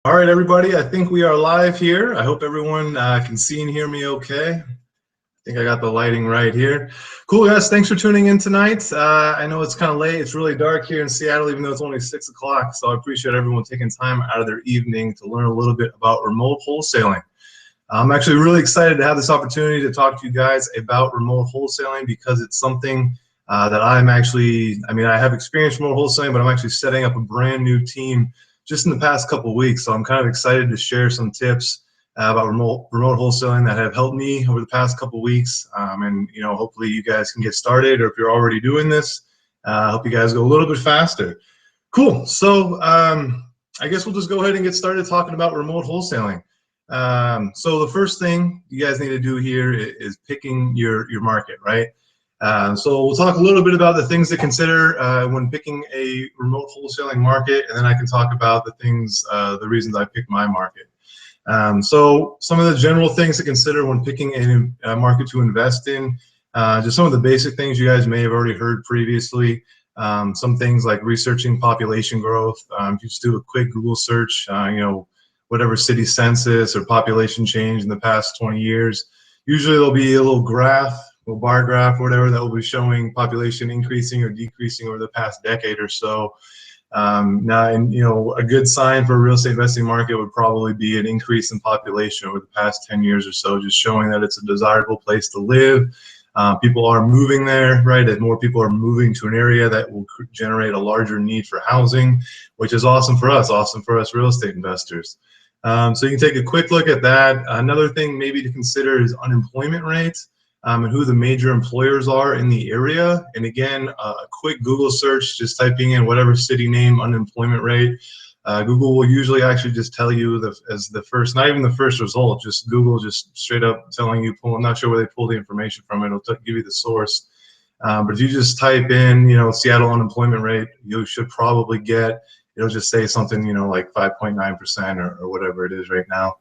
All right, everybody, I think we are live here. I hope everyone can see and hear me okay. I think I got the lighting right here. Cool, guys, thanks for tuning in tonight. I know it's kind of late. It's really dark here in Seattle, even though it's only 6 o'clock. So I appreciate everyone taking time out of their evening to learn a little bit about remote wholesaling. I'm actually really excited to have this opportunity to talk to you guys about remote wholesaling because it's something that I'm actually, I have experience in remote wholesaling, but I'm actually setting up a brand new team just in the past couple of weeks. So I'm kind of excited to share some tips about remote wholesaling that have helped me over the past couple of weeks. And hopefully you guys can get started, or if you're already doing this, I hope you guys go a little bit faster. Cool. So I guess we'll just go ahead and get started talking about remote wholesaling. So the first thing you guys need to do here is picking your market, right? So we'll talk a little bit about the things to consider when picking a remote wholesaling market, and then I can talk about the things, the reasons I picked my market. So some of the general things to consider when picking a market to invest in, just some of the basic things you guys may have already heard previously. Some things like researching population growth. If you just do a quick Google search, whatever city census or population change in the past 20 years, usually there'll be a little graph, little bar graph or whatever that will be showing population increasing or decreasing over the past decade or so. A good sign for a real estate investing market would probably be an increase in population over the past 10 years or so, just showing that it's a desirable place to live. People are moving there, right? And more people are moving to an area that will generate a larger need for housing, which is awesome for us real estate investors. So you can take a quick look at that. Another thing maybe to consider is unemployment rates. And who the major employers are in the area. And again, a quick Google search, just typing in whatever city name, unemployment rate. Google will usually actually just tell you as the first, not even the first result, just Google just straight up telling you, I'm not sure where they pull the information from, it'll give you the source. But if you just type in, Seattle unemployment rate, you should probably get, it'll just say something, like 5.9% or whatever it is right now.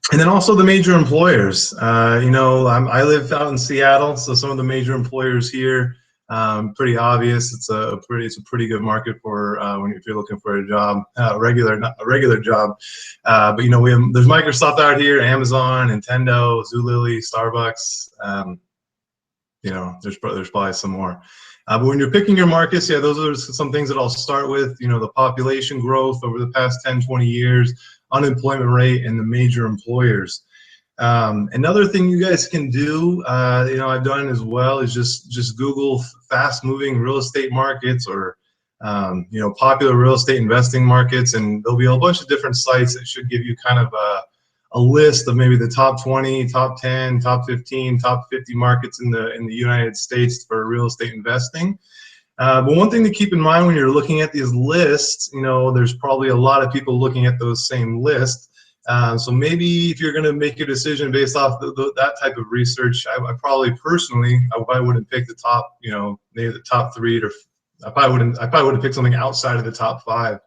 And then also the major employers. I live out in Seattle, so some of the major employers here, pretty obvious. It's a pretty good market for if you're looking for a job, a regular job. But there's Microsoft out here, Amazon, Nintendo, Zulily, Starbucks. There's probably some more. But when you're picking your markets, those are some things that I'll start with. The population growth over the past 10, 20 years. Unemployment rate, and the major employers. Another thing you guys can do, I've done as well, is just Google fast-moving real estate markets or popular real estate investing markets, and there'll be a bunch of different sites that should give you kind of a list of maybe the top 20, top 10, top 15, top 50 markets in the United States for real estate investing. But one thing to keep in mind when you're looking at these lists, there's probably a lot of people looking at those same lists. So maybe if you're going to make a decision based off that type of research, I probably personally, I wouldn't pick the top, maybe the top 3, or I probably would pick something outside of the top 5.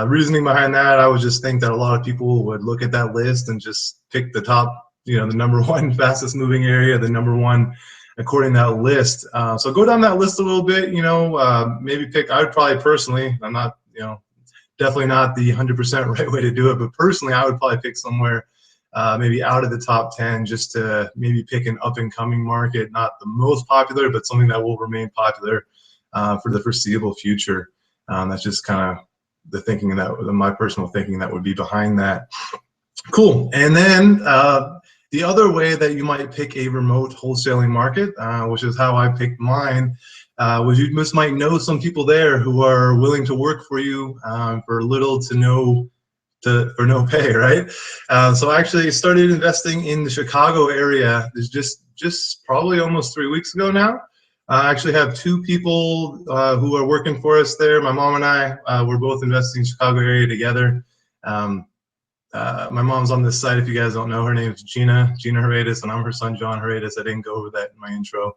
Reasoning behind that, I would just think that a lot of people would look at that list and just pick the top, the number 1 fastest moving area, the number 1 according to that list. So go down that list a little bit, maybe pick, I would probably personally, I'm not, definitely not the 100% right way to do it, but personally I would probably pick somewhere maybe out of the top 10 just to maybe pick an up and coming market, not the most popular, but something that will remain popular for the foreseeable future. That's just kind of the thinking my personal thinking that would be behind that. Cool. And then the other way that you might pick a remote wholesaling market, which is how I picked mine, was you just might know some people there who are willing to work for you for little to no pay, right? So I actually started investing in the Chicago area. It's just probably almost 3 weeks ago now. I actually have 2 people who are working for us there. My mom and I, we're both investing in the Chicago area together. My mom's on this site, if you guys don't know. Her name is Gina Heredis, and I'm her son, John Heredis. I didn't go over that in my intro.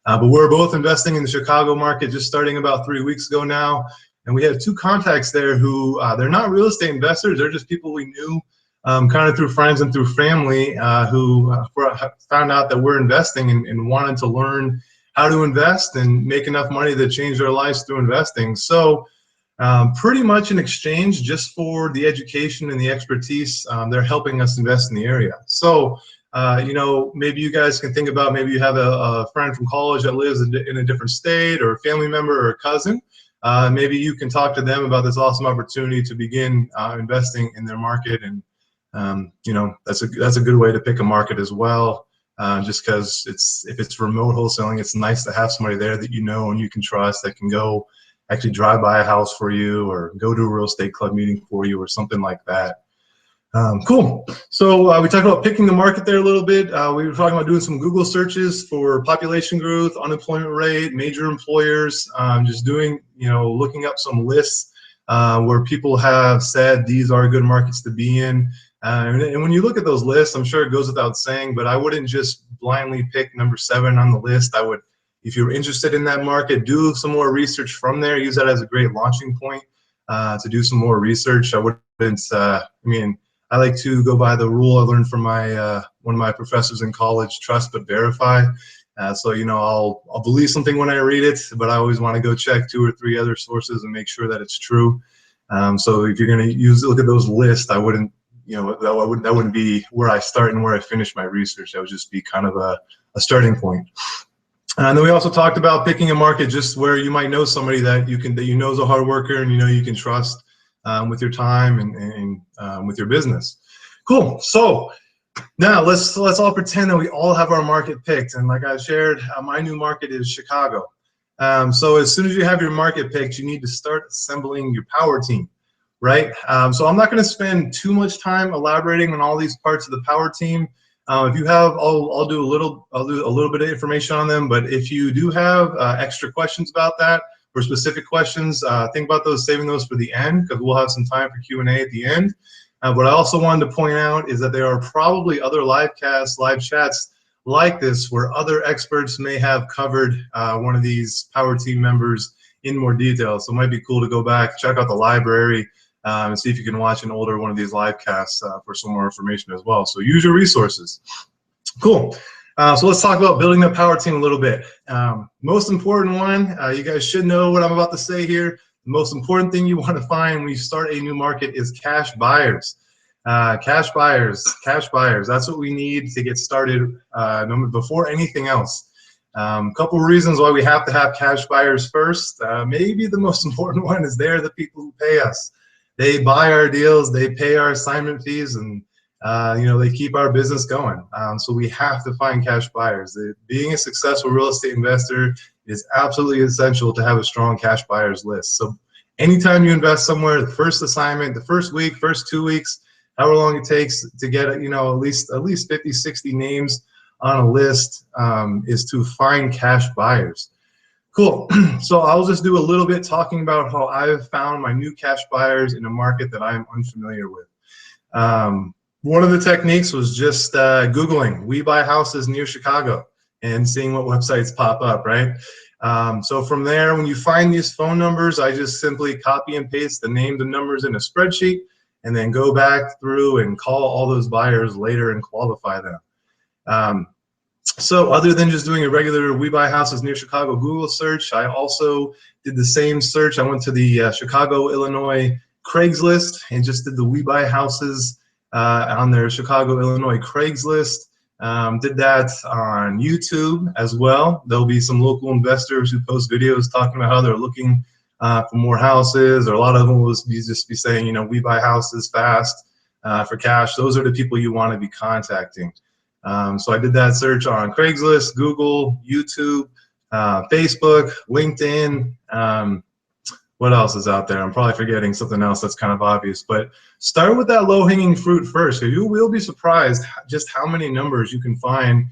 But we're both investing in the Chicago market just starting about 3 weeks ago now. And we have 2 contacts there who, they're not real estate investors. They're just people we knew kind of through friends and through family who found out that we're investing and wanted to learn how to invest and make enough money to change their lives through investing. So pretty much in exchange just for the education and the expertise. They're helping us invest in the area. So, you know, maybe you guys can think about, maybe you have a friend from college that lives in a different state, or a family member or a cousin. Maybe you can talk to them about this awesome opportunity to begin investing in their market. And you know, that's a good way to pick a market as well. Just because if it's remote wholesaling, it's nice to have somebody there that you know and you can trust, that can go actually drive by a house for you, or go to a real estate club meeting for you, or something like that. Cool. So we talked about picking the market there a little bit. We were talking about doing some Google searches for population growth, unemployment rate, major employers, just doing, you know, looking up some lists where people have said these are good markets to be in. And when you look at those lists, I'm sure it goes without saying, but I wouldn't just blindly pick number 7 on the list. I would, if you're interested in that market, do some more research from there. Use that as a great launching point to do some more research. I wouldn't, I mean, I like to go by the rule I learned from my one of my professors in college: trust but verify. So, you know, I'll believe something when I read it, but I always want to go check 2 or 3 other sources and make sure that it's true. So if you're going to look at those lists, I wouldn't, you know, that wouldn't be where I start and where I finish my research. That would just be kind of a starting point. And then we also talked about picking a market just where you might know somebody that you know is a hard worker, and you know you can trust with your time and with your business. Cool. So now let's all pretend that we all have our market picked. And like I shared, my new market is Chicago. So as soon as you have your market picked, you need to start assembling your power team, right? So I'm not going to spend too much time elaborating on all these parts of the power team. If you have, I'll do a little bit of information on them. But if you do have extra questions about that, or specific questions, think about those, saving those for the end, because we'll have some time for Q&A at the end. What I also wanted to point out is that there are probably other live chats like this, where other experts may have covered one of these power team members in more detail. So it might be cool to go back, check out the library, and see if you can watch an older one of these live casts for some more information as well. So use your resources. Cool. So let's talk about building the power team a little bit. Most important one, you guys should know what I'm about to say here. The most important thing you want to find when you start a new market is cash buyers. Cash buyers. That's what we need to get started before anything else. Couple reasons why we have to have cash buyers first. Maybe the most important one is they're the people who pay us. They buy our deals, they pay our assignment fees, and you know, they keep our business going. So we have to find cash buyers. Being a successful real estate investor is absolutely essential to have a strong cash buyers list. So anytime you invest somewhere, the first assignment, the first week, first 2 weeks, however long it takes to get, you know, at least 50, 60 names on a list, is to find cash buyers. Cool. So I'll just do a little bit talking about how I've found my new cash buyers in a market that I'm unfamiliar with. One of the techniques was just Googling "we buy houses near Chicago" and seeing what websites pop up, right? So from there, when you find these phone numbers, I just simply copy and paste the names and numbers in a spreadsheet, and then go back through and call all those buyers later and qualify them. So other than just doing a regular "we buy houses near Chicago" Google search, I also did the same search. I went to the Chicago, Illinois Craigslist and just did the "we buy houses" on their Chicago, Illinois Craigslist. Did that on YouTube as well. There'll be some local investors who post videos talking about how they're looking for more houses, or a lot of them will just be saying, you know, "we buy houses fast for cash." Those are the people you want to be contacting. So I did that search on Craigslist, Google, YouTube, Facebook, LinkedIn. What else is out there? I'm probably forgetting something else that's kind of obvious, but start with that low-hanging fruit first. You will be surprised just how many numbers you can find,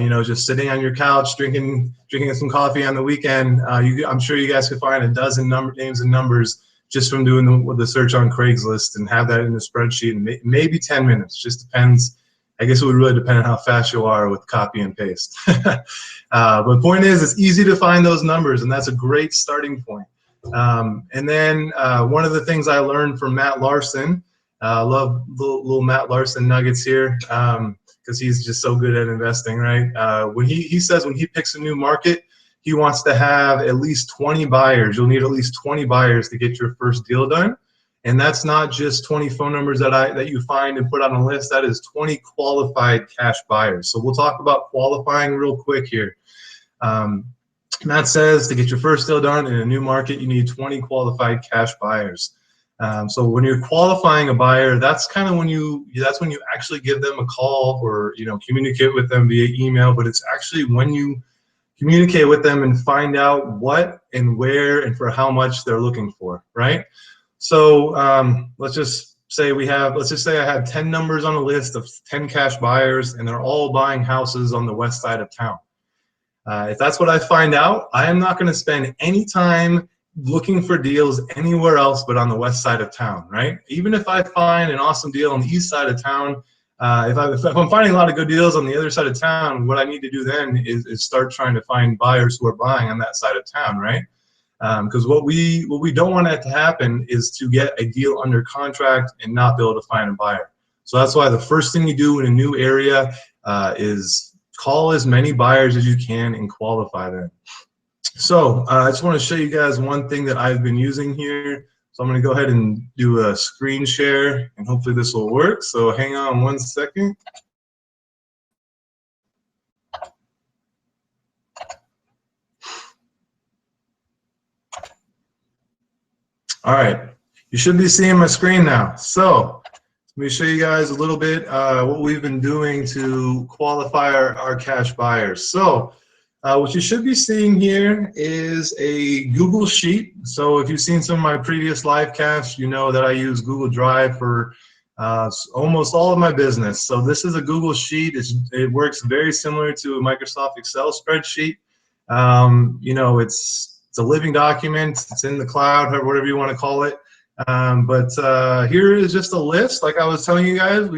you know, just sitting on your couch, drinking some coffee on the weekend. I'm sure you guys could find a dozen names and numbers just from doing the search on Craigslist, and have that in the spreadsheet in maybe 10 minutes. Just depends. I guess it would really depend on how fast you are with copy and paste. But the point is, it's easy to find those numbers, and that's a great starting point. And then one of the things I learned from Matt Larson, I love little Matt Larson nuggets here, because he's just so good at investing, right? When he says when he picks a new market, he wants to have at least 20 buyers. You'll need at least 20 buyers to get your first deal done. And that's not just 20 phone numbers that you find and put on a list. That is 20 qualified cash buyers. So we'll talk about qualifying real quick here. That says to get your first deal done in a new market, you need 20 qualified cash buyers. So when you're qualifying a buyer, that's kind of when you actually give them a call or communicate with them via email. But it's actually when you communicate with them and find out what and where and for how much they're looking for, right? So let's just say I have 10 numbers on a list of 10 cash buyers, and they're all buying houses on the west side of town. If that's what I find out, I am not going to spend any time looking for deals anywhere else but on the west side of town, right? Even if I find an awesome deal on the east side of town, if I'm finding a lot of good deals on the other side of town, what I need to do then is start trying to find buyers who are buying on that side of town, right? Because what we don't want that to happen is to get a deal under contract and not be able to find a buyer. So that's why the first thing you do in a new area is call as many buyers as you can and qualify them. So I just want to show you guys one thing that I've been using here. So I'm going to go ahead and do a screen share, and hopefully this will work. So hang on one second. All right, you should be seeing my screen now. So let me show you guys a little bit what we've been doing to qualify our cash buyers. So what you should be seeing here is a Google Sheet. So if you've seen some of my previous live casts, you know that I use Google Drive for almost all of my business. So this is a Google Sheet. It works very similar to a Microsoft Excel spreadsheet. It's a living document. It's in the cloud, or whatever you want to call it. But here is just a list, like I was telling you guys.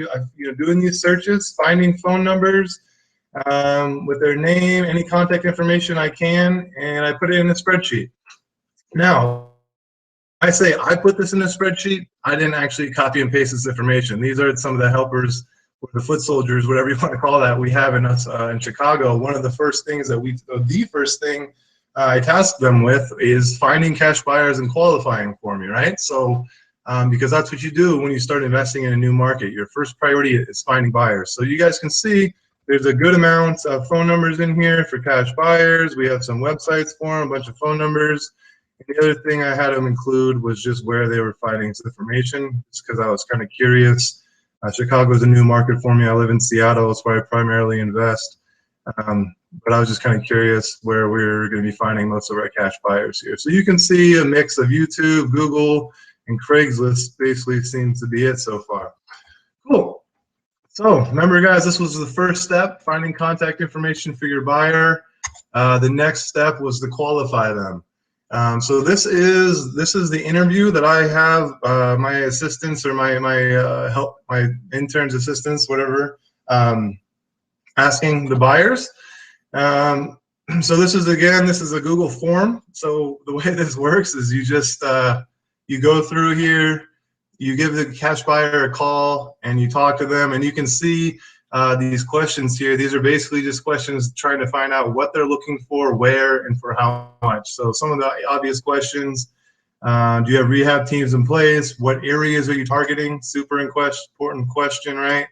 Doing these searches, finding phone numbers with their name, any contact information I can, and I put it in a spreadsheet. Now, I say I put this in a spreadsheet. I didn't actually copy and paste this information. These are some of the helpers, or the foot soldiers, whatever you want to call that, we have in us in Chicago. One of the first things the first thing I task them with is finding cash buyers and qualifying for me, right? So because that's what you do when you start investing in a new market. Your first priority is finding buyers. So you guys can see there's a good amount of phone numbers in here for cash buyers. We have some websites for them, a bunch of phone numbers. And the other thing I had them include was just where they were finding this information, just because I was kind of curious. Chicago is a new market for me. I live in Seattle. That's where I primarily invest. But I was just kind of curious where we're going to be finding most of our cash buyers here. So you can see a mix of YouTube, Google, and Craigslist basically seems to be it so far. Cool. So remember, guys, this was the first step, finding contact information for your buyer. The next step was to qualify them. So this is the interview that I have my assistants or my interns, assistants, whatever, asking the buyers. So this is a Google form. So the way this works is you just you go through here, you give the cash buyer a call, and you talk to them, and you can see these questions here. These are basically just questions trying to find out what they're looking for, where, and for how much. So some of the obvious questions: do you have rehab teams in place? What areas are you targeting? Super important question, right?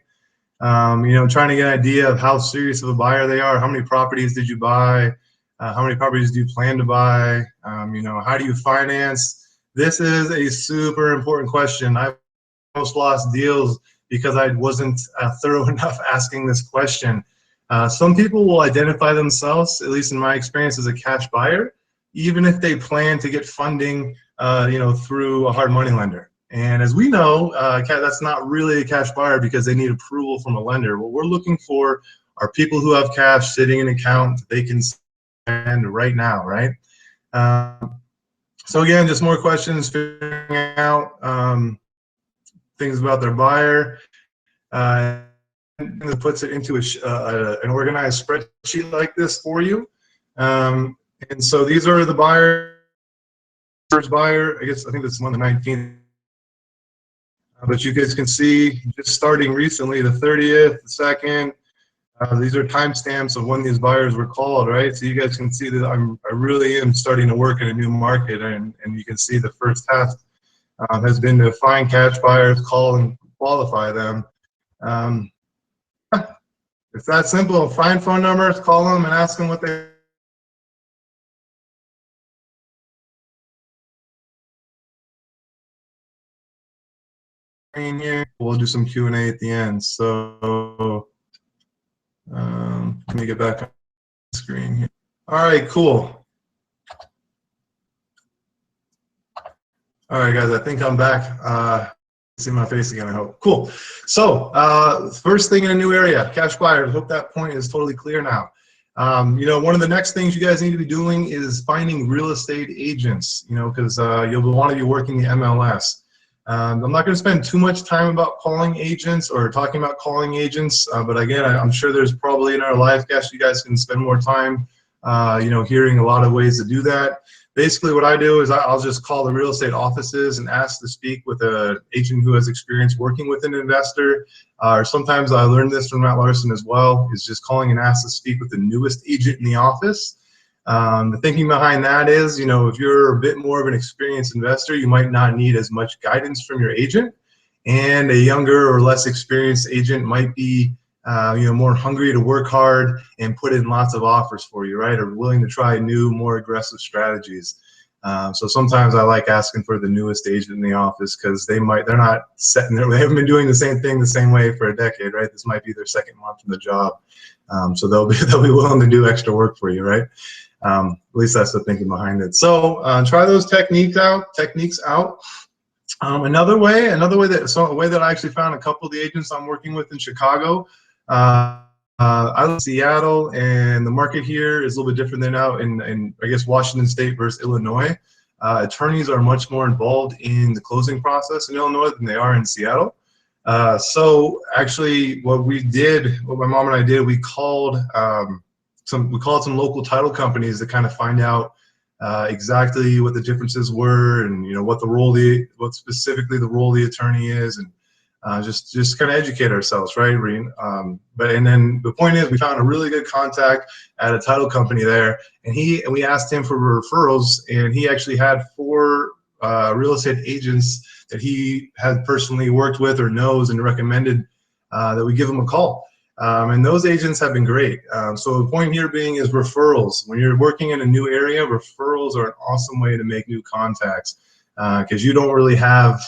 Trying to get an idea of how serious of a buyer they are. How many properties did you buy? How many properties do you plan to buy? How do you finance? This is a super important question. I almost lost deals because I wasn't thorough enough asking this question. Some people will identify themselves, at least in my experience, as a cash buyer, even if they plan to get funding, through a hard money lender. And as we know, that's not really a cash buyer because they need approval from a lender. What we're looking for are people who have cash sitting in an account that they can spend right now, right? So again, just more questions, figuring out things about their buyer. It puts it into an organized spreadsheet like this for you. And so these are the buyers. First buyer, I think that's on the 19th. But you guys can see just starting recently, the 30th, the 2nd, These are timestamps of when these buyers were called, right? So you guys can see that I really am starting to work in a new market, and you can see the first task has been to find cash buyers, call and qualify them. It's that simple. Find phone numbers, call them, and ask them what they here. We'll do some Q&A at the end. So let me get back on the screen here. All right, cool. All right, guys, I think I'm back. See my face again, I hope. Cool. So first thing in a new area, cash buyers. Hope that point is totally clear now. You know, one of the next things you guys need to be doing is finding real estate agents, you know, because you'll want to be working the MLS. I'm not going to spend too much time about calling agents or talking about calling agents, but again, I'm sure there's probably in our live cast you guys can spend more time, you know, hearing a lot of ways to do that. Basically, what I do is I'll just call the real estate offices and ask to speak with an agent who has experience working with an investor. Or sometimes I learned this from Matt Larson as well, is just calling and ask to speak with the newest agent in the office. The thinking behind that is, you know, if you're a bit more of an experienced investor, you might not need as much guidance from your agent, and a younger or less experienced agent might be you know, more hungry to work hard and put in lots of offers for you, right? Or willing to try new, more aggressive strategies. So sometimes I like asking for the newest agent in the office because they're not setting there, they haven't been doing the same thing the same way for a decade, right? This might be their second month in the job. So they'll be willing to do extra work for you, right? At least that's the thinking behind it. So try those techniques out. Another way that I actually found a couple of the agents I'm working with in Chicago. I live in Seattle, and the market here is a little bit different than out in I guess Washington State versus Illinois. Attorneys are much more involved in the closing process in Illinois than they are in Seattle. So actually, what my mom and I did, we called some local title companies to kind of find out exactly what the differences were, and you know what specifically the role of the attorney is, and just kind of educate ourselves, right? And then the point is, we found a really good contact at a title company there, and we asked him for referrals, and he actually had 4 real estate agents that he had personally worked with or knows and recommended that we give him a call. And those agents have been great. So the point here being is referrals. When you're working in a new area, referrals are an awesome way to make new contacts because you don't really have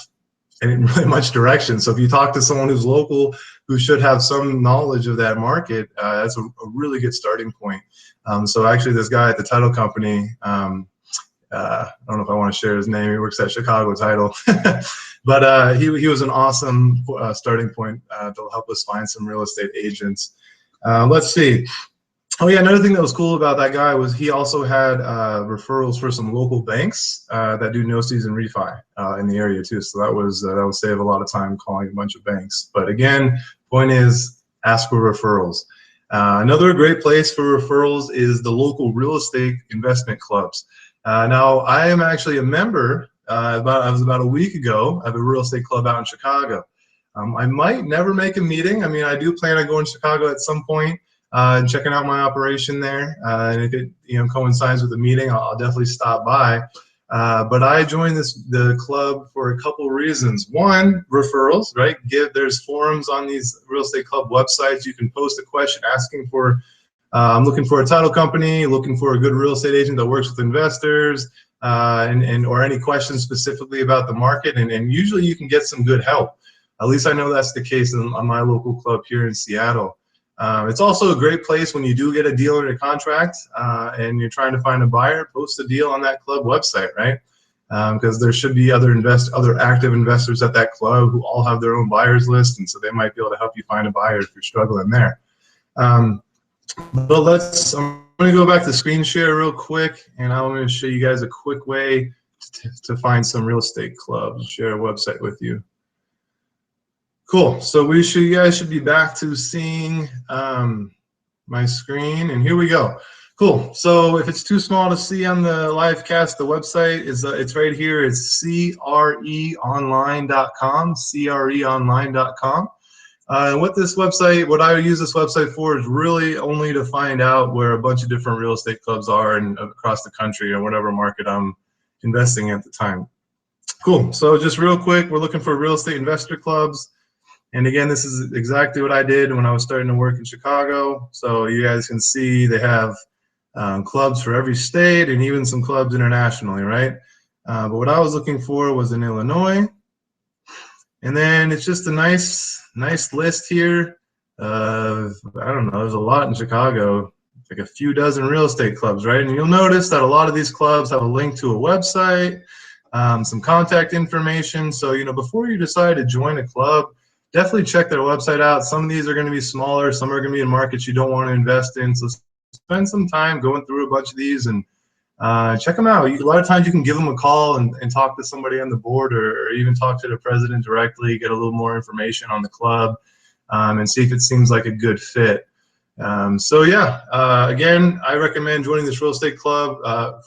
really much direction. So if you talk to someone who's local, who should have some knowledge of that market, that's a really good starting point. So actually, this guy at the title company, I don't know if I want to share his name. He works at Chicago Title, but he was an awesome starting point to help us find some real estate agents. Let's see. Oh yeah, another thing that was cool about that guy was he also had referrals for some local banks that do no-season refi in the area too. So that would save a lot of time calling a bunch of banks. But again, point is, ask for referrals. Another great place for referrals is the local real estate investment clubs. Now, I am actually a member. I was about a week ago of a real estate club out in Chicago. I might never make a meeting. I mean, I do plan on going to Chicago at some point. And checking out my operation there, and if it coincides with the meeting, I'll definitely stop by. But I joined the club for a couple reasons. One, referrals, right? There's forums on these real estate club websites. You can post a question asking for, I'm looking for a title company, looking for a good real estate agent that works with investors, or any questions specifically about the market, and usually you can get some good help. At least I know that's the case on my local club here in Seattle. It's also a great place when you do get a deal under contract and you're trying to find a buyer. Post a deal on that club website, right? Because there should be other active investors at that club who all have their own buyers list, and so they might be able to help you find a buyer if you're struggling there. But I'm going to go back to screen share real quick, and I'm going to show you guys a quick way to find some real estate clubs. Share a website with you. Cool. So you guys should be back to seeing my screen, and here we go. Cool. So if it's too small to see on the live cast, the website is it's right here. It's creonline.com. creonline.com. And what this website, what I use this website for is really only to find out where a bunch of different real estate clubs are and across the country or whatever market I'm investing in at the time. Cool. So just real quick, we're looking for real estate investor clubs. And again, this is exactly what I did when I was starting to work in Chicago. So you guys can see they have clubs for every state and even some clubs internationally, right? But what I was looking for was in Illinois. And then it's just a nice list here. I don't know, there's a lot in Chicago, like a few dozen real estate clubs, right? And you'll notice that a lot of these clubs have a link to a website, some contact information. So, you know, before you decide to join a club, definitely check their website out. Some of these are going to be smaller, some are going to be in markets you don't want to invest in. So spend some time going through a bunch of these and check them out. A lot of times you can give them a call and talk to somebody on the board, or even talk to the president directly, get a little more information on the club, and see if it seems like a good fit. So yeah, again, I recommend joining this real estate club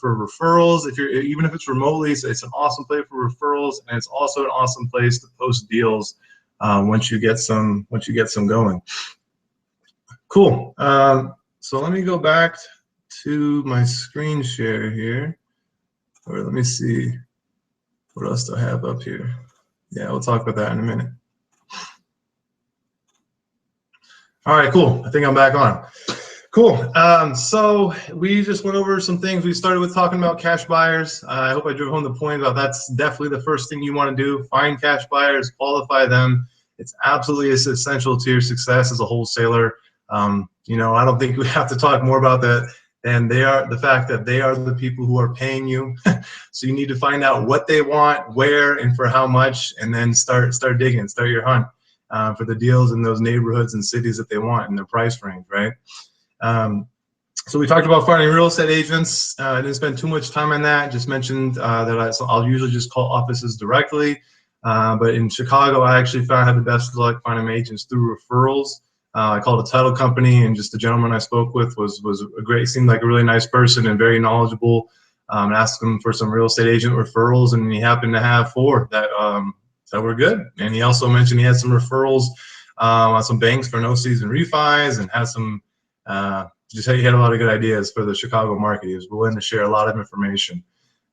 for referrals. Even if it's remotely, it's an awesome place for referrals, and it's also an awesome place to post deals once you get some going. Cool. So let me go back to my screen share here, or let me see what else do I have up here. Yeah, we'll talk about that in a minute. All right, cool. I think I'm back on. Cool. So we just went over some things. We started with talking about cash buyers. I hope I drove home the point about that's definitely the first thing you want to do. Find cash buyers, qualify them. It's absolutely essential to your success as a wholesaler. You know, I don't think we have to talk more about that. And the fact that they are the people who are paying you. So you need to find out what they want, where, and for how much, and then start digging, start your hunt for the deals in those neighborhoods and cities that they want in their price range, right? So we talked about finding real estate agents. I didn't spend too much time on that. Just mentioned that I'll usually just call offices directly. But in Chicago, I actually found I had the best luck finding agents through referrals. I called a title company, and just the gentleman I spoke with was a great, seemed like a really nice person and very knowledgeable. Asked him for some real estate agent referrals, and he happened to have 4 that were good. And he also mentioned he had some referrals on some banks for no season refis, and had some he had a lot of good ideas for the Chicago market. He was willing to share a lot of information.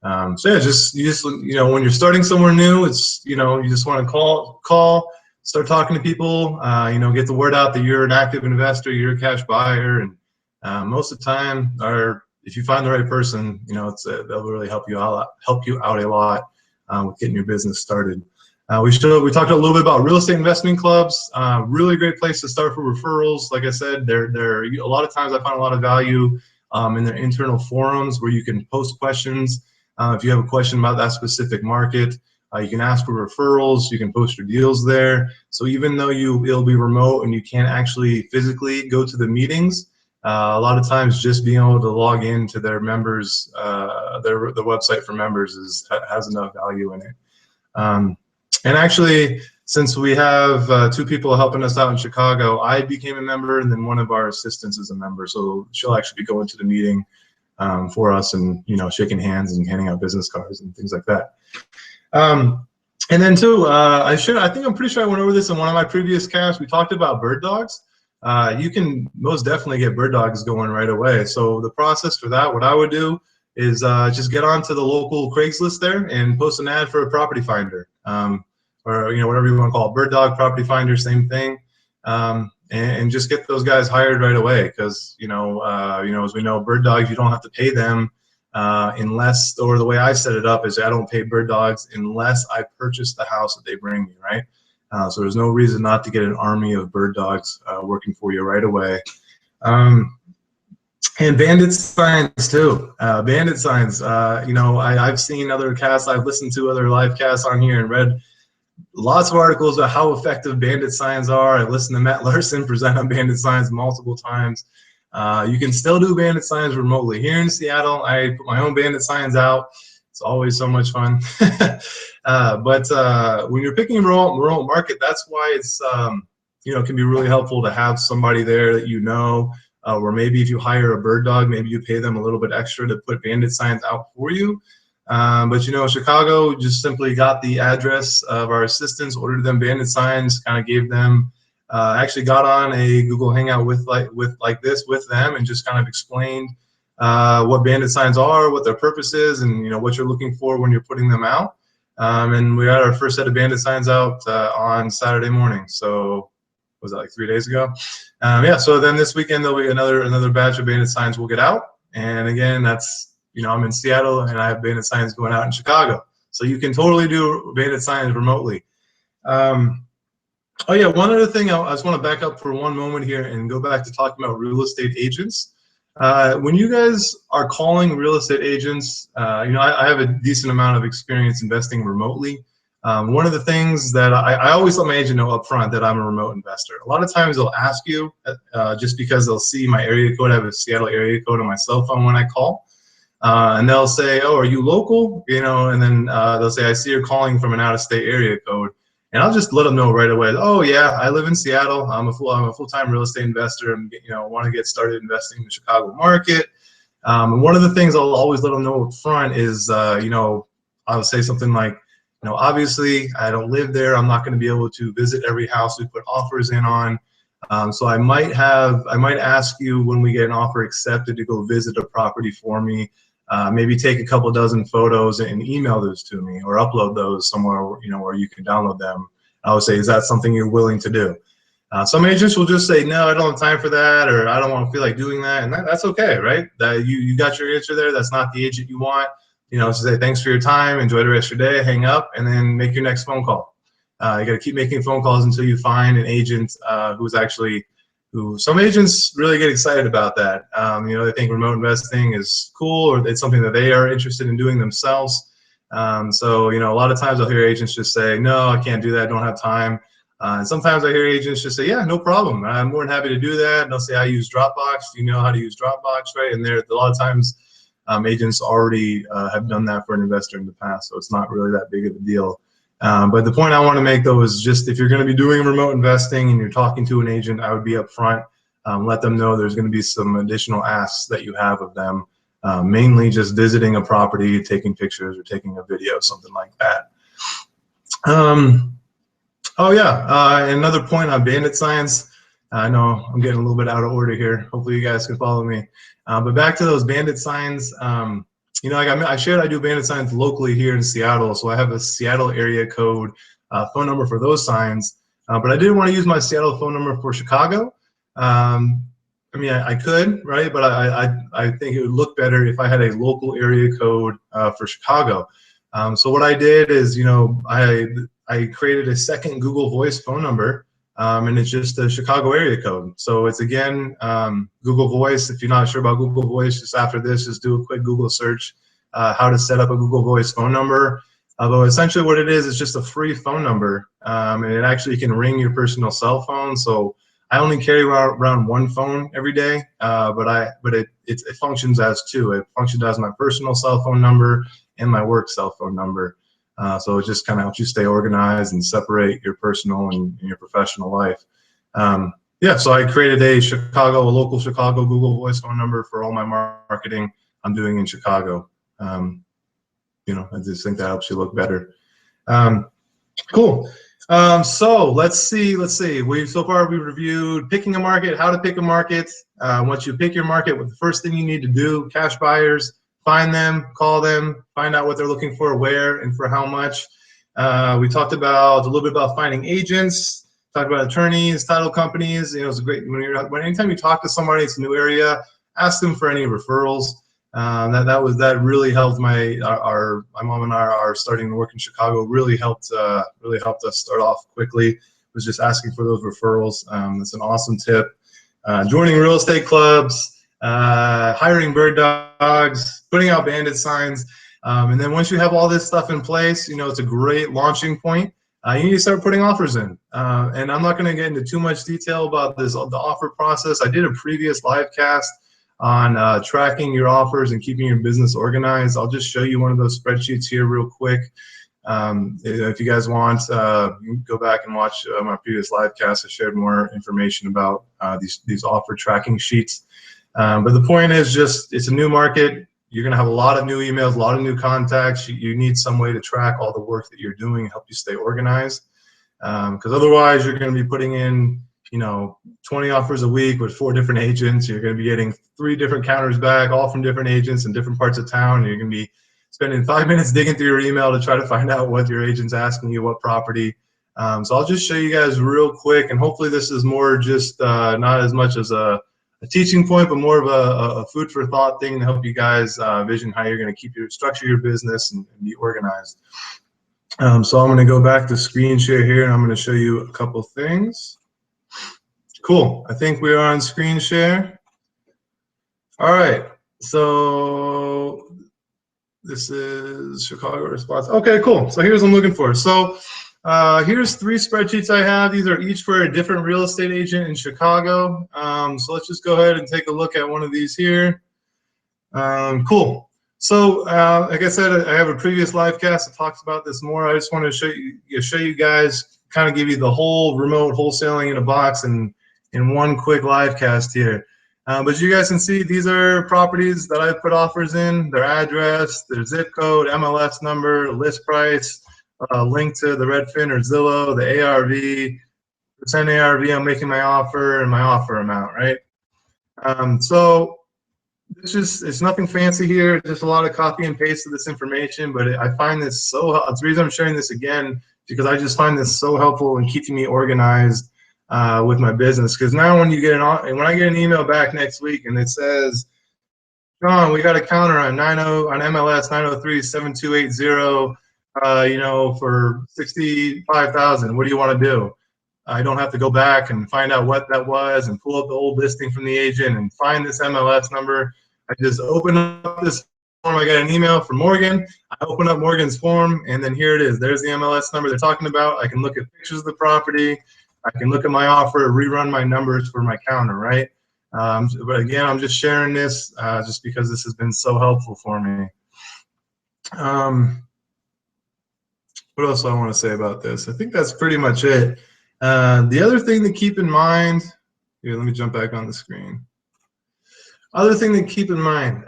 So yeah, you know, when you're starting somewhere new, it's, you know, you just want to call. Start talking to people, you know, get the word out that you're an active investor, you're a cash buyer, and most of the time, if you find the right person, you know, they'll really help you out a lot with getting your business started. We talked a little bit about real estate investment clubs. Really great place to start for referrals. Like I said, they're a lot of times I find a lot of value in their internal forums where you can post questions. If you have a question about that specific market, you can ask for referrals, you can post your deals there. So even though it'll be remote and you can't actually physically go to the meetings, a lot of times just being able to log into their members, the website for members has enough value in it. And actually, since we have 2 people helping us out in Chicago, I became a member, and then one of our assistants is a member. So she'll actually be going to the meeting for us, and, you know, shaking hands and handing out business cards and things like that. And then too, I think I'm pretty sure I went over this in one of my previous casts. We talked about bird dogs. You can most definitely get bird dogs going right away. So the process for that, what I would do is just get onto the local Craigslist there and post an ad for a property finder, or, you know, whatever you want to call it, bird dog, property finder, same thing. And just get those guys hired right away, because, you know, as we know, bird dogs, you don't have to pay them unless, or the way I set it up is I don't pay bird dogs unless I purchase the house that they bring me, right? So there's no reason not to get an army of bird dogs working for you right away. And bandit signs too. Bandit signs, you know, I've seen other casts, I've listened to other live casts on here and read lots of articles about how effective bandit signs are. I listened to Matt Larson present on bandit signs multiple times. You can still do bandit signs remotely. Here in Seattle, I put my own bandit signs out. It's always so much fun. But when you're picking a remote market, that's why it's, you know, it can be really helpful to have somebody there that you know, or maybe if you hire a bird dog, maybe you pay them a little bit extra to put bandit signs out for you. But, you know, Chicago just simply got the address of our assistants, ordered them bandit signs, kind of gave them Actually got on a Google Hangout with this with them and just kind of explained what bandit signs are, what their purpose is, and what you're looking for when you're putting them out. And we got our first set of bandit signs out on Saturday morning. So was that like 3 days ago? Yeah. So then this weekend there'll be another batch of bandit signs we'll get out. And again, that's I'm in Seattle and I have bandit signs going out in Chicago. So you can totally do bandit signs remotely. Oh yeah, one other thing I just want to back up for one moment here and go back to talking about real estate agents. When you guys are calling real estate agents, I have a decent amount of experience investing remotely. One of the things that I always let my agent know up front that I'm a remote investor. A lot of times they'll ask you just because they'll see my area code. I have a Seattle area code on my cell phone when I call. And they'll say, "Oh, are you local?" And then they'll say, "I see you're calling from an out-of-state area code." And I'll just let them know right away. "Oh yeah, I live in Seattle. I'm a full-time real estate investor. And want to get started investing in the Chicago market." And one of the things I'll always let them know up front is, I'll say something like, obviously I don't live there. I'm not going to be able to visit every house we put offers in on. So I might ask you when we get an offer accepted to go visit a property for me. Maybe take a couple dozen photos and email those to me, or upload those somewhere where you can download them. I would say, is that something you're willing to do? Some agents will just say, "No, I don't have time for that," or "I don't want to feel like doing that," and that's okay, right? That you got your answer there. That's not the agent you want. So say, "Thanks for your time. Enjoy the rest of your day." Hang up, and then make your next phone call. You got to keep making phone calls until you find an agent who some agents really get excited about that. They think remote investing is cool, or it's something that they are interested in doing themselves. So a lot of times I'll hear agents just say, "No, I can't do that. I don't have time." And sometimes I hear agents just say, "Yeah, no problem. I'm more than happy to do that." And they'll say, "I use Dropbox. Do you know how to use Dropbox?" Right? And a lot of times agents already have done that for an investor in the past, so it's not really that big of a deal. But the point I want to make, though, is just if you're going to be doing remote investing and you're talking to an agent, I would be upfront. Let them know there's going to be some additional asks that you have of them, mainly just visiting a property, taking pictures, or taking a video, something like that. Oh yeah, another point on bandit signs. I know I'm getting a little bit out of order here. Hopefully you guys can follow me. But back to those bandit signs. Like I shared, I do bandit signs locally here in Seattle, so I have a Seattle area code phone number for those signs. But I didn't want to use my Seattle phone number for Chicago. I could, right? But I think it would look better if I had a local area code for Chicago. So what I did is, I created a second Google Voice phone number, and it's just a Chicago area code. So it's, again, Google Voice. If you're not sure about Google Voice, just after this, just do a quick Google search, how to set up a Google Voice phone number. Although essentially what it is just a free phone number, and it actually can ring your personal cell phone. So I only carry around one phone every day, but it functions as two. It functions as my personal cell phone number and my work cell phone number. So it just kind of helps you stay organized and separate your personal and your professional life. Yeah, so I created a local Chicago Google Voice phone number for all my marketing I'm doing in Chicago. I just think that helps you look better. Cool. So let's see. So far we've reviewed picking a market, how to pick a market. Once you pick your market, what the first thing you need to do, cash buyers, find them, call them, find out what they're looking for, where, and for how much. We talked a little bit about finding agents, talked about attorneys, title companies. It's great anytime you talk to somebody, it's a new area, ask them for any referrals. That really helped my mom and I are starting to work in Chicago. Really helped us start off quickly. Was just asking for those referrals. That's an awesome tip. Joining real estate clubs, hiring bird dogs, putting out bandit signs, and then once you have all this stuff in place, it's a great launching point. You need to start putting offers in. And I'm not going to get into too much detail about the offer process. I did a previous live cast on tracking your offers and keeping your business organized. I'll just show you one of those spreadsheets here real quick. If you guys want, you can go back and watch my previous live cast. I shared more information about these offer tracking sheets. But the point is just, it's a new market. You're going to have a lot of new emails, a lot of new contacts. You need some way to track all the work that you're doing and help you stay organized. Because otherwise you're going to be putting in you know, 20 offers a week with 4 different agents. You're going to be getting 3 different counters back, all from different agents in different parts of town. You're going to be spending 5 minutes digging through your email to try to find out what your agent's asking you, what property. So I'll just show you guys real quick, and hopefully this is more just not as much as a teaching point, but more of a food for thought thing to help you guys vision how you're going to structure your business and be organized. So I'm going to go back to screen share here, and I'm going to show you a couple things. Cool. I think we are on screen share. All right. So this is Chicago response. Okay, cool. So here's what I'm looking for. So here's 3 spreadsheets I have. These are each for a different real estate agent in Chicago. So let's just go ahead and take a look at one of these here. Cool. So like I said, I have a previous live cast that talks about this more. I just want to show you guys, kind of give you the whole remote wholesaling in a box and in one quick live cast here. But you guys can see these are properties that I put offers in, their address, their zip code, MLS number, list price, link to the Redfin or Zillow, the ARV, percent ARV I'm making my offer, and my offer amount, right? So it's nothing fancy here, just a lot of copy and paste of this information, but I find this so, it's the reason I'm sharing this again, because I just find this so helpful in keeping me organized with my business. Because now when I get an email back next week and it says, John, we got a counter on MLS 903-7280, you know, for $65,000. What do you want to do? I don't have to go back and find out what that was and pull up the old listing from the agent and find this MLS number. I just open up this form. I got an email from Morgan. I open up Morgan's form, and then here it is. There's the MLS number they're talking about. I can look at pictures of the property. I can look at my offer, rerun my numbers for my counter, right? But again, I'm just sharing this just because this has been so helpful for me. What else do I want to say about this? I think that's pretty much it. The other thing to keep in mind, here, let me jump back on the screen. Other thing to keep in mind,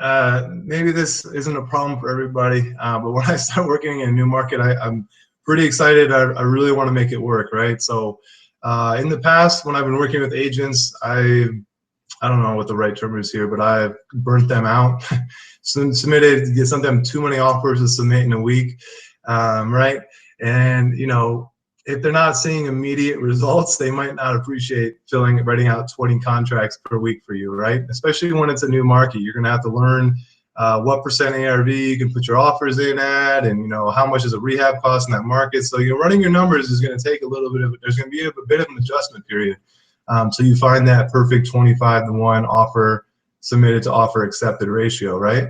maybe this isn't a problem for everybody, but when I start working in a new market, I'm pretty excited. I really want to make it work, right? So in the past, when I've been working with agents, I don't know what the right term is here, but I've burnt them out. Submitted, sent them too many offers to submit in a week, right? And you know, if they're not seeing immediate results, they might not appreciate writing out 20 contracts per week for you, right? Especially when it's a new market, you're gonna have to learn what percent ARV you can put your offers in at, and you know, how much is a rehab cost in that market. So you're running your numbers is gonna take a little bit of, there's gonna be a bit of an adjustment period. So you find that perfect 25-to-1 offer submitted to offer accepted ratio, right?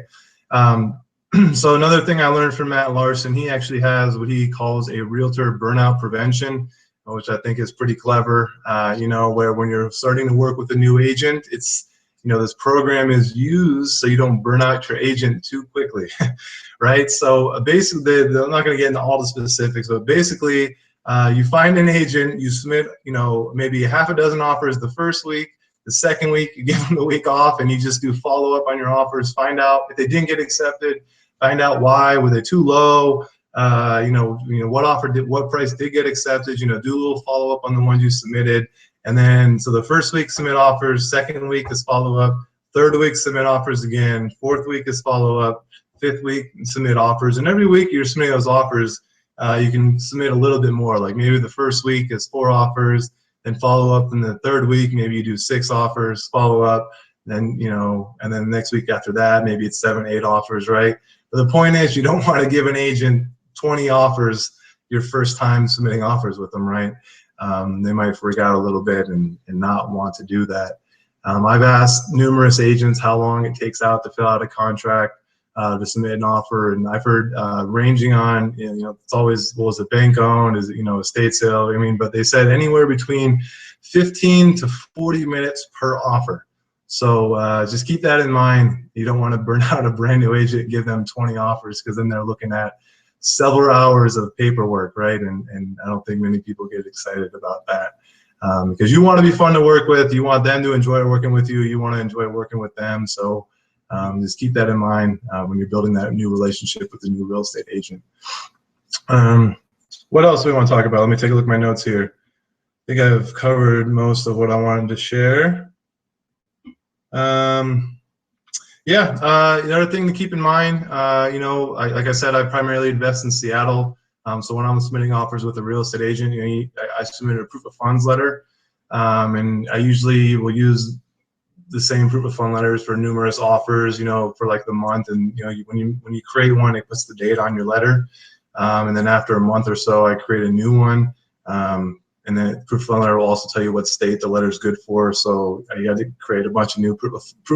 So another thing I learned from Matt Larson, he actually has what he calls a realtor burnout prevention, which I think is pretty clever. You know, where when you're starting to work with a new agent, it's, you know, this program is used so you don't burn out your agent too quickly, right? So basically, I'm not going to get into all the specifics, but basically, you find an agent, you submit, you know, maybe half a dozen offers the first week. The second week, you give them the week off, and you just do follow up on your offers. Find out if they didn't get accepted. Find out why. Were they too low? You know, what price did get accepted? You know, do a little follow up on the ones you submitted, and then so the first week submit offers. Second week is follow up. Third week submit offers again. Fourth week is follow up. Fifth week submit offers, and every week you're submitting those offers. You can submit a little bit more. Like maybe the first week is 4 offers. Then follow up in the third week, maybe you do 6 offers, follow up, then, you know, and then the next week after that, maybe it's 7, 8 offers, right? But the point is, you don't want to give an agent 20 offers your first time submitting offers with them, right? They might freak out a little bit and not want to do that. I've asked numerous agents how long it takes out to fill out a contract, to submit an offer, and I've heard ranging on, you know, it's always, well, is it bank owned, is it, you know, estate sale? I mean, but they said anywhere between 15 to 40 minutes per offer. So just keep that in mind. You don't want to burn out a brand new agent, give them 20 offers, because then they're looking at several hours of paperwork, right? And I don't think many people get excited about that. Because you want to be fun to work with, you want them to enjoy working with you, you want to enjoy working with them. So just keep that in mind when you're building that new relationship with the new real estate agent. What else do we want to talk about? Let me take a look at my notes here. think I've covered most of what I wanted to share. Yeah, another thing to keep in mind, like I said, I primarily invest in Seattle. So when I'm submitting offers with a real estate agent, I submit a proof of funds letter, and I usually will use the same proof of fund letters for numerous offers, for like the month. And when you create one, it puts the date on your letter, and then after a month or so, I create a new one. And then proof of fund letter will also tell you what state the letter is good for. So you had to create a bunch of new proof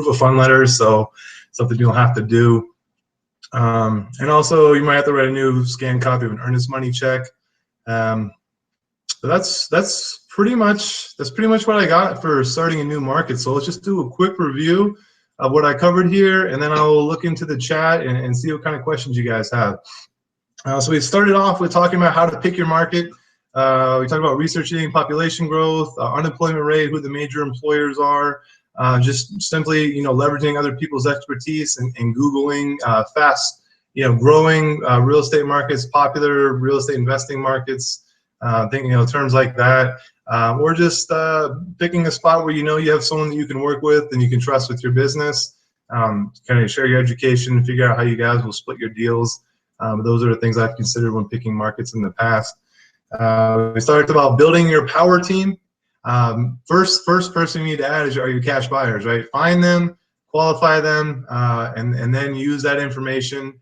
of fund letters. So something you'll have to do. And also you might have to write a new scanned copy of an earnest money check. But that's pretty much what I got for starting a new market. So let's just do a quick review of what I covered here, and then I'll look into the chat and see what kind of questions you guys have. So we started off with talking about how to pick your market. We talked about researching population growth, unemployment rate, who the major employers are, just simply leveraging other people's expertise and Googling fast growing real estate markets, popular real estate investing markets, terms like that, or just picking a spot where you have someone that you can work with and you can trust with your business. Kind of share your education, figure out how you guys will split your deals. Those are the things I've considered when picking markets in the past. We started about building your power team. First person you need to add is your cash buyers, right? Find them, qualify them, and then use that information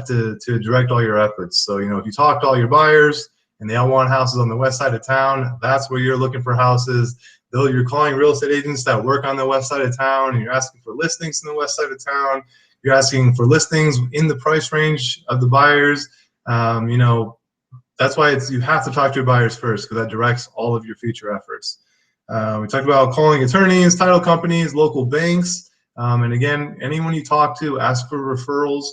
to direct all your efforts. So if you talk to all your buyers and they all want houses on the west side of town, that's where you're looking for houses. Though you're calling real estate agents that work on the west side of town, and you're asking for listings in the west side of town, you're asking for listings in the price range of the buyers. That's why you have to talk to your buyers first, because that directs all of your future efforts. We talked about calling attorneys, title companies, local banks, and again, anyone you talk to, ask for referrals.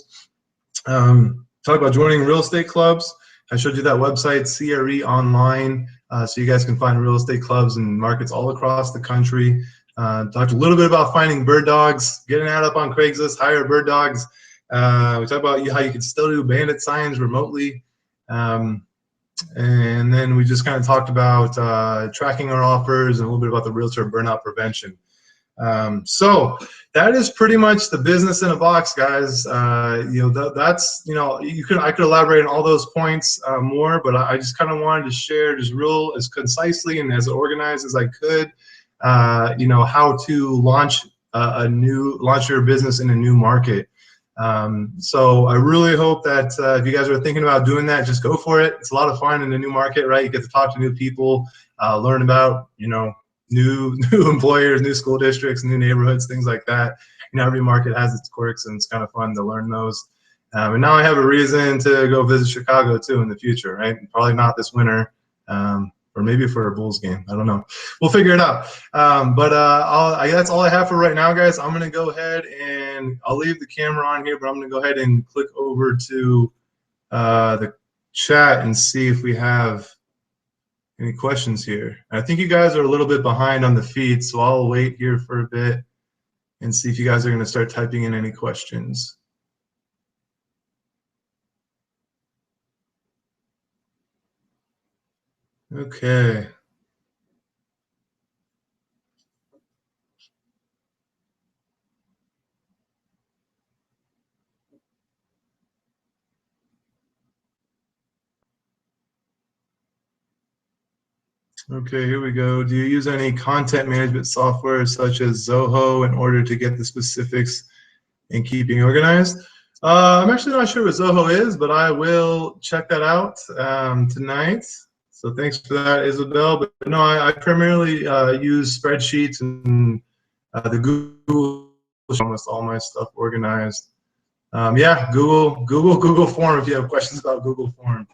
Talk about joining real estate clubs. I showed you that website, CRE Online, so you guys can find real estate clubs in markets all across the country. Talked a little bit about finding bird dogs, getting that up on Craigslist, hire bird dogs. We talked about how you can still do bandit signs remotely. And then we just kind of talked about tracking our offers and a little bit about the realtor burnout prevention. So that is pretty much the business in a box, guys. I could elaborate on all those points more, but I just kind of wanted to share just real as concisely and as organized as I could, how to launch your business in a new market. So I really hope that if you guys are thinking about doing that, just go for it. It's a lot of fun in a new market, right? You get to talk to new people, learn about new employers, new school districts, new neighborhoods, things like that. Every market has its quirks, and it's kind of fun to learn those. And now I have a reason to go visit Chicago too in the future, right? Probably not this winter, or maybe for a Bulls game. I don't know. We'll figure it out. That's all I have for right now, guys. I'm gonna go ahead and I'll leave the camera on here, but I'm gonna go ahead and click over to the chat and see if we have any questions here. I think you guys are a little bit behind on the feed, so I'll wait here for a bit and see if you guys are going to start typing in any questions. Okay. Okay, here we go. Do you use any content management software such as Zoho in order to get the specifics and keeping organized? I'm actually not sure what Zoho is, but I will check that out tonight. So thanks for that, Isabel. But no, I primarily use spreadsheets and the Google, almost all my stuff organized. Yeah, Google Form if you have questions about Google Form.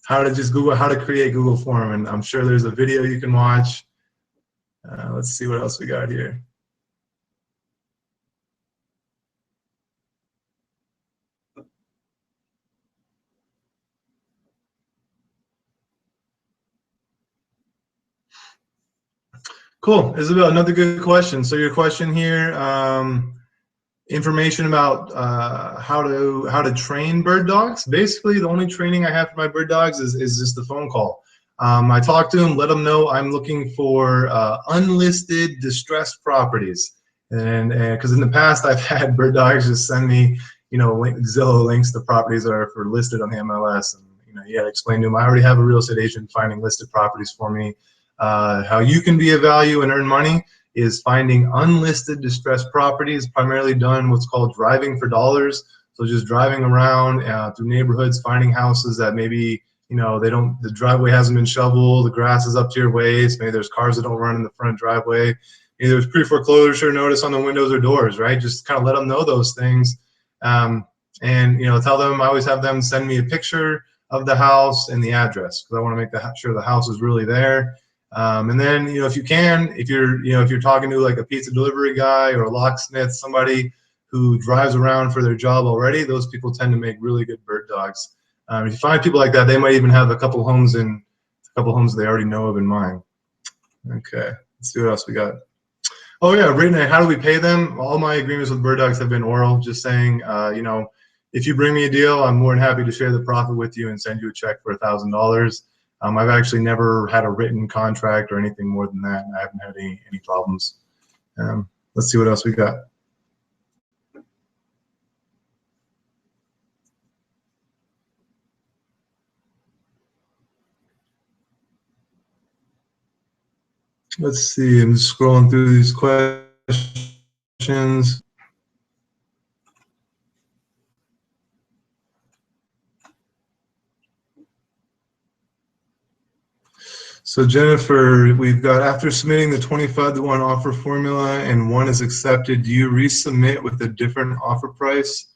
How to just Google how to create Google Form, and I'm sure there's a video you can watch. Let's see what else we got here. Cool, Isabel, another good question. So your question here, information about how to train bird dogs. Basically, the only training I have for my bird dogs is just the phone call. I talk to them, let them know I'm looking for unlisted distressed properties. And because in the past I've had bird dogs just send me, Zillow links to properties that are for listed on the MLS, and you got to explain to them I already have a real estate agent finding listed properties for me. How you can be of value and earn money is finding unlisted distressed properties, primarily done what's called driving for dollars. So just driving around through neighborhoods, finding houses that maybe the driveway hasn't been shoveled, the grass is up to your waist, maybe there's cars that don't run in the front driveway, maybe there's pre-foreclosure notice on the windows or doors, right? Just kind of let them know those things. And tell them, I always have them send me a picture of the house and the address, because I want to make sure the house is really there. And then if you're talking to like a pizza delivery guy or a locksmith, somebody who drives around for their job already, those people tend to make really good bird dogs. If you find people like that, they might even have a couple homes they already know of in mind. Okay, let's see what else we got. Oh yeah, Brittany, how do we pay them? All my agreements with bird dogs have been oral, just saying, if you bring me a deal, I'm more than happy to share the profit with you and send you a check for $1,000. I've actually never had a written contract or anything more than that. I haven't had any problems. Let's see what else we got. Let's see, I'm just scrolling through these questions. So Jennifer, we've got, after submitting the 25-to-1 offer formula and one is accepted, do you resubmit with a different offer price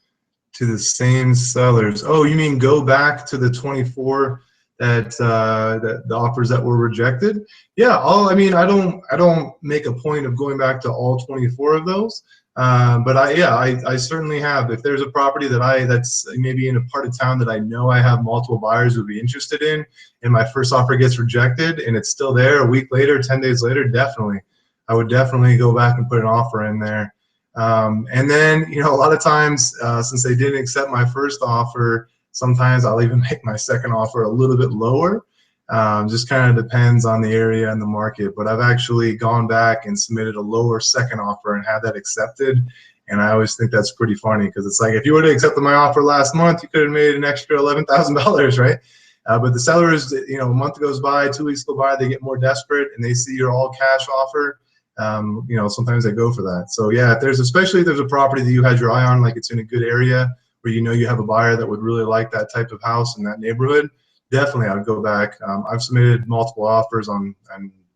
to the same sellers? Oh, you mean go back to the 24 that the offers that were rejected? Yeah, I don't make a point of going back to all 24 of those. But I certainly have. If there's a property that's maybe in a part of town that I know I have multiple buyers who would be interested in, and my first offer gets rejected and it's still there a week later, 10 days later, definitely. I would definitely go back and put an offer in there. And then, a lot of times, since they didn't accept my first offer, sometimes I'll even make my second offer a little bit lower. Just kind of depends on the area and the market. But I've actually gone back and submitted a lower second offer and had that accepted. And I always think that's pretty funny, because it's like, if you would have accepted my offer last month, you could have made an extra $11,000, right? But the sellers, a month goes by, 2 weeks go by, they get more desperate and they see your all cash offer. Sometimes they go for that. So yeah, especially if there's a property that you had your eye on, like it's in a good area where you have a buyer that would really like that type of house in that neighborhood, definitely I would go back. I've submitted multiple offers on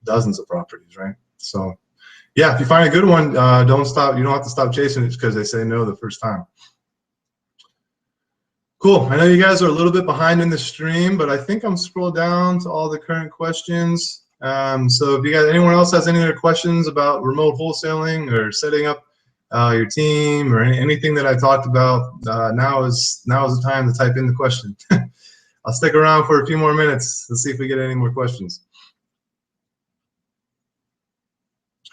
dozens of properties, right? So yeah, if you find a good one, don't stop. You don't have to stop chasing it because they say no the first time. Cool. I know you guys are a little bit behind in the stream, but I think I'm scrolled down to all the current questions. So if you guys, anyone else has any other questions about remote wholesaling or setting up your team or anything that I talked about, now is the time to type in the question. I'll stick around for a few more minutes. Let's see if we get any more questions.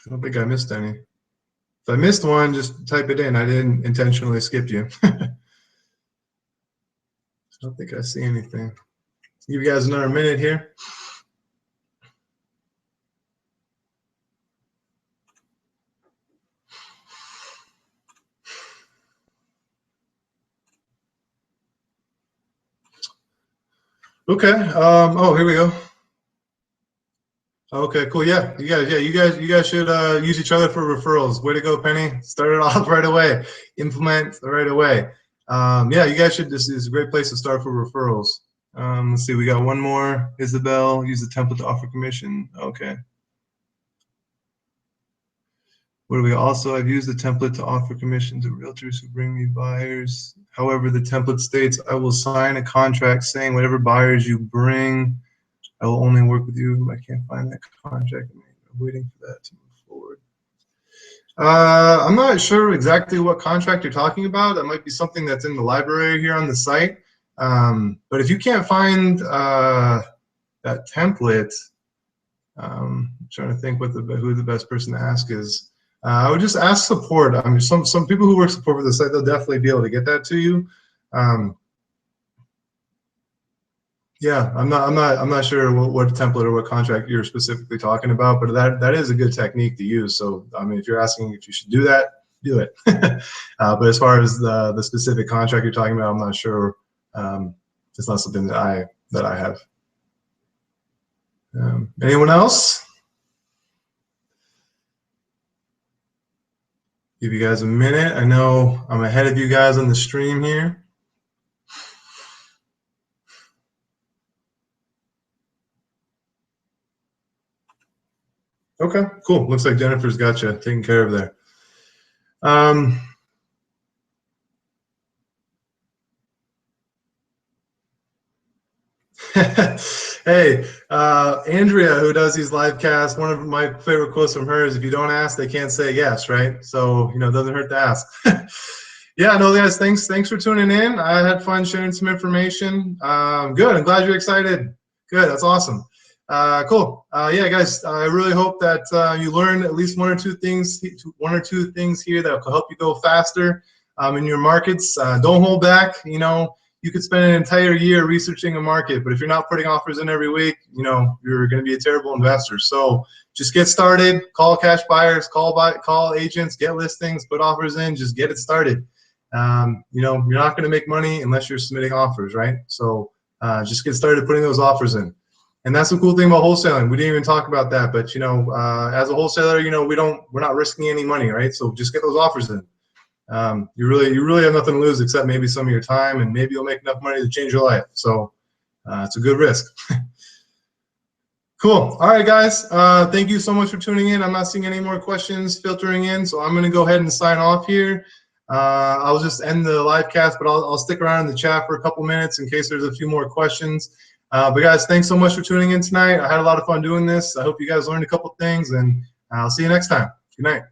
I don't think I missed any. If I missed one, just type it in. I didn't intentionally skip you. I don't think I see anything. Give you guys another minute here. Okay. Oh, here we go. Okay, cool. Yeah, you guys should use each other for referrals. Way to go, Penny. Start it off right away. Implement right away. Yeah, you guys should. This is a great place to start for referrals. Let's see. We got one more. Isabel, use the template to offer commission. Okay. What do we also? I've used the template to offer commission to realtors who bring me buyers. However, the template states I will sign a contract saying whatever buyers you bring, I will only work with you. I can't find that contract. I'm waiting for that to move forward. I'm not sure exactly what contract you're talking about. That might be something that's in the library here on the site. But if you can't find that template, I'm trying to think who the best person to ask is. I would just ask support. I mean, some people who work support for the site, they'll definitely be able to get that to you. Yeah, I'm not sure what template or what contract you're specifically talking about, but that is a good technique to use. So I mean, if you're asking if you should do that, do it. But as far as the specific contract you're talking about, I'm not sure. It's not something that I have. Anyone else? Give you guys a minute. I know I'm ahead of you guys on the stream here. Okay, cool. Looks like Jennifer's got you taken care of there. Hey, Andrea, who does these live casts, one of my favorite quotes from her is, if you don't ask, they can't say yes, right? So, it doesn't hurt to ask. Yeah, no, guys, thanks for tuning in. I had fun sharing some information. Good, I'm glad you're excited. Good, that's awesome. Cool. Yeah, guys, I really hope that you learned at least one or two things here that will help you go faster in your markets. Don't hold back. You could spend an entire year researching a market, but if you're not putting offers in every week, you're going to be a terrible investor. So just get started. Call cash buyers. Call agents. Get listings. Put offers in. Just get it started. You're not going to make money unless you're submitting offers, right? So just get started putting those offers in. And that's the cool thing about wholesaling. We didn't even talk about that, but as a wholesaler, we're not risking any money, right? So just get those offers in. You really have nothing to lose except maybe some of your time, and maybe you'll make enough money to change your life. So it's a good risk. Cool. All right, guys. Thank you so much for tuning in. I'm not seeing any more questions filtering in, so I'm going to go ahead and sign off here. I'll just end the live cast, but I'll stick around in the chat for a couple minutes in case there's a few more questions. But guys, thanks so much for tuning in tonight. I had a lot of fun doing this. I hope you guys learned a couple things, and I'll see you next time. Good night.